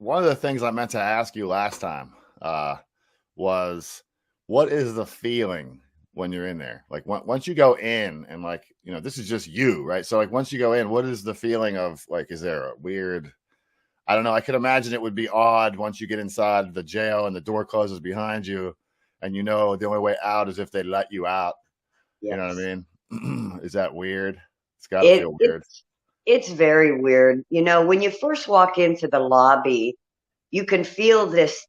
one of the things I meant to ask you last time was what is the feeling when you're in there? Like once you go in and like, this is just you, right? So like once you go in, what is the feeling of like, is there a weird, I don't know. I could imagine it would be odd once you get inside the jail and the door closes behind you and the only way out is if they let you out. You know what Yes. I mean? Is that weird? It's got to It feel weird. it's very weird. When you first walk into the lobby, you can feel this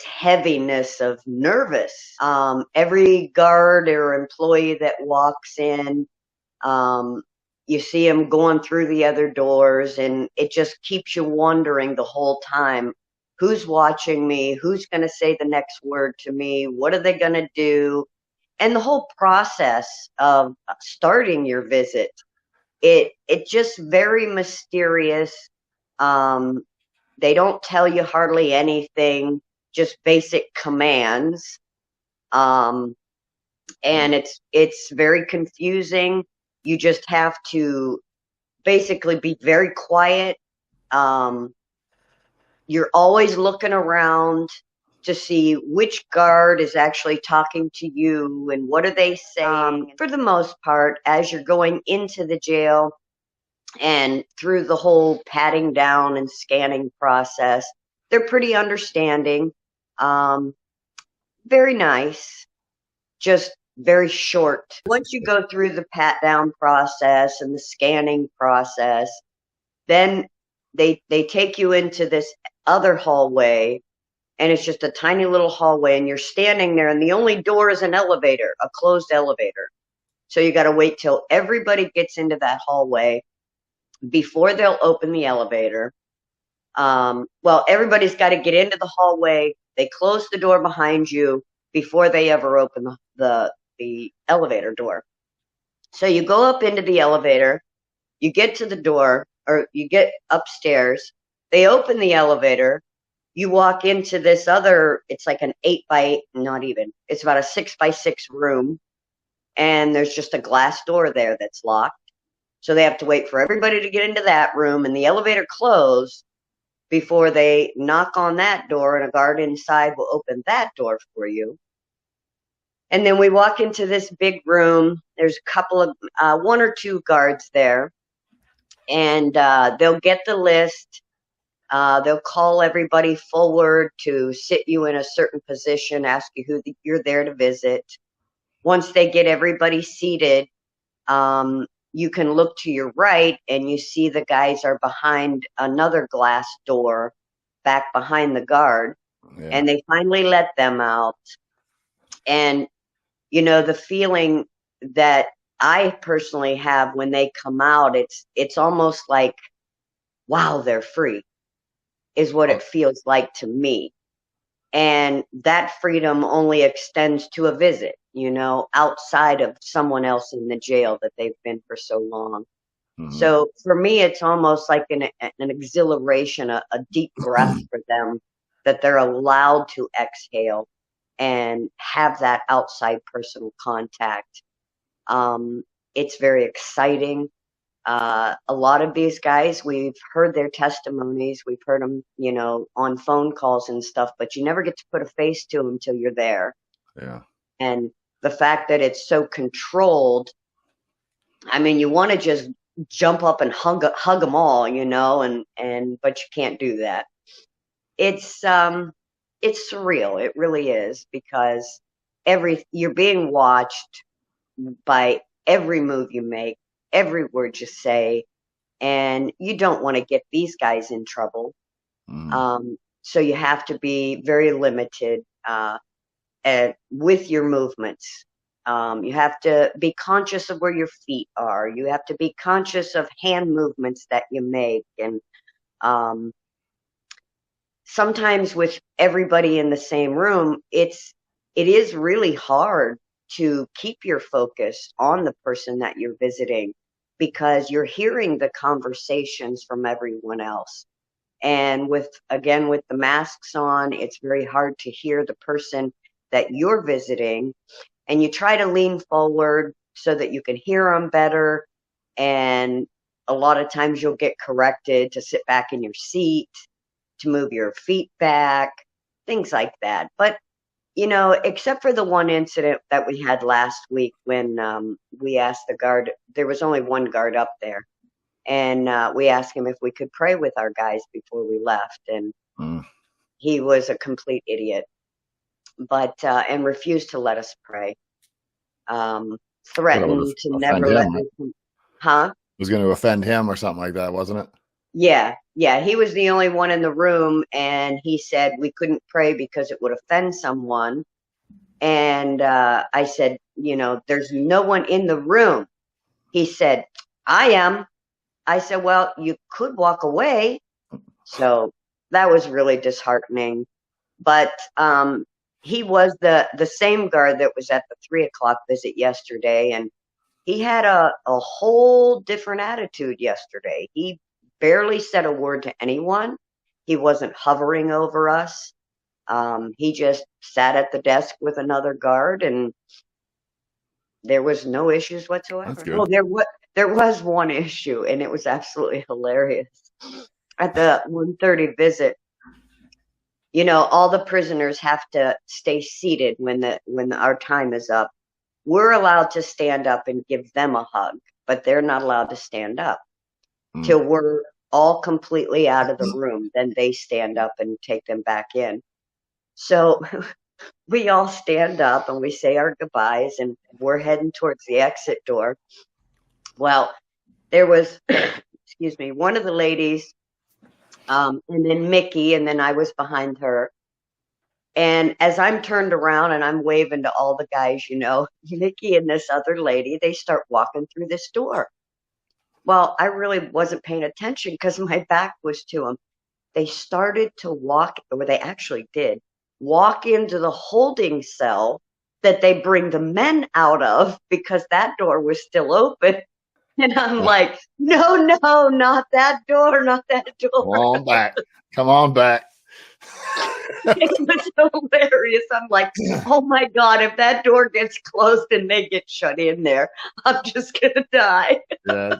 heaviness of nervous. Every guard or employee that walks in, um, you see them going through the other doors, and it just keeps you wondering the whole time, who's watching me? Who's going to say the next word to me? What are they going to do? And the whole process of starting your visit, it just very mysterious. Um, they don't tell you hardly anything, just basic commands. Um, Hmm. and it's very confusing. You just have to basically be very quiet. Um, you're always looking around to see which guard is actually talking to you and what are they saying. For the most part, as you're going into the jail and through the whole patting down and scanning process, they're pretty understanding. Um, Very nice, just very short. Once you go through the pat down process and the scanning process, then they take you into this other hallway, and it's just a tiny little hallway, and you're standing there, and the only door is an elevator, a closed elevator. So you got to wait till everybody gets into that hallway before they'll open the elevator. Well, everybody's got to get into the hallway. They close the door behind you before they ever open the elevator door. So you go up into the elevator, you get to the door, or you get upstairs. They open the elevator. You walk into this other, it's like an 8 by 8, not even, it's about a 6 by 6 room. And there's just a glass door there that's locked. So they have to wait for everybody to get into that room and the elevator closed before they knock on that door, and a guard inside will open that door for you. And then we walk into this big room. There's a couple of, one or two guards there, and they'll get the list. They'll call everybody forward to sit you in a certain position, ask you who you're there to visit. Once they get everybody seated, you can look to your right and you see the guys are behind another glass door back behind the guard, Yeah. and they finally let them out. And the feeling that I personally have when they come out, it's almost like, wow, they're free, is what Oh, it feels like to me. And that freedom only extends to a visit, outside of someone else in the jail that they've been for so long. mhm. So for me, it's almost like an exhilaration, a deep breath for them, that they're allowed to exhale and have that outside personal contact. Um, it's very exciting. A lot of these guys, we've heard their testimonies, we've heard them, on phone calls and stuff, but you never get to put a face to them until you're there. Yeah. And the fact that it's so controlled, I mean, you want to just jump up and hug them all, and but you can't do that. It's surreal. It really is, because you're being watched by every move you make, every word you say, and you don't want to get these guys in trouble. Mhm. So you have to be very limited with your movements. You have to be conscious of where your feet are. You have to be conscious of hand movements that you make. And um, sometimes with everybody in the same room, it is really hard to keep your focus on the person that you're visiting, because you're hearing the conversations from everyone else. And with the masks on, it's very hard to hear the person that you're visiting, and you try to lean forward so that you can hear them better. And a lot of times you'll get corrected to sit back in your seat. to move your feet back, things like that. But, except for the one incident that we had last week when we asked the guard, there was only one guard up there. And we asked him if we could pray with our guys before we left. And he was a complete idiot, and refused to let us pray. Threatened to never let me. Huh? It was going to offend him or something like that, wasn't it? Yeah. He was the only one in the room, and he said we couldn't pray because it would offend someone. And I said, there's no one in the room. He said, I am. I said, well, you could walk away. So that was really disheartening. But he was the same guard that was at the 3:00 visit yesterday, and he had a whole different attitude yesterday. He barely said a word to anyone. He wasn't hovering over us. He just sat at the desk with another guard, and there was no issues whatsoever. That's good. Well, there was one issue, and it was absolutely hilarious. At the 1:30 visit, all the prisoners have to stay seated when our time is up. We're allowed to stand up and give them a hug, but they're not allowed to stand up till we're all completely out of the room. Then they stand up and take them back in. So we all stand up and we say our goodbyes, and we're heading towards the exit door. Well, there was, excuse me, one of the ladies, and then Micki, and then I was behind her. And as I'm turned around and I'm waving to all the guys, Micki and this other lady, they start walking through this door. Well, I really wasn't paying attention because my back was to them. They started to walk, or they actually did, walk into the holding cell that they bring the men out of because that door was still open. And I'm like, no, not that door, not that door. Come on back. It was hilarious. I'm like, oh my God, if that door gets closed and they get shut in there, I'm just going to die. Yeah.